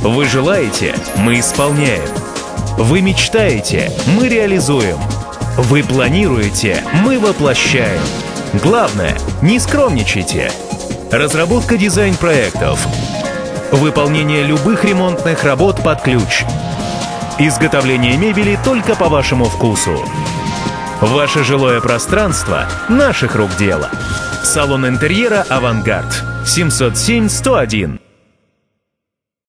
Вы желаете? Мы исполняем. Вы мечтаете? Мы реализуем. Вы планируете? Мы воплощаем. Главное, не скромничайте. Разработка дизайн-проектов. Выполнение любых ремонтных работ под ключ. Изготовление мебели только по вашему вкусу. Ваше жилое пространство – наших рук дело. Салон интерьера «Авангард». 707-101.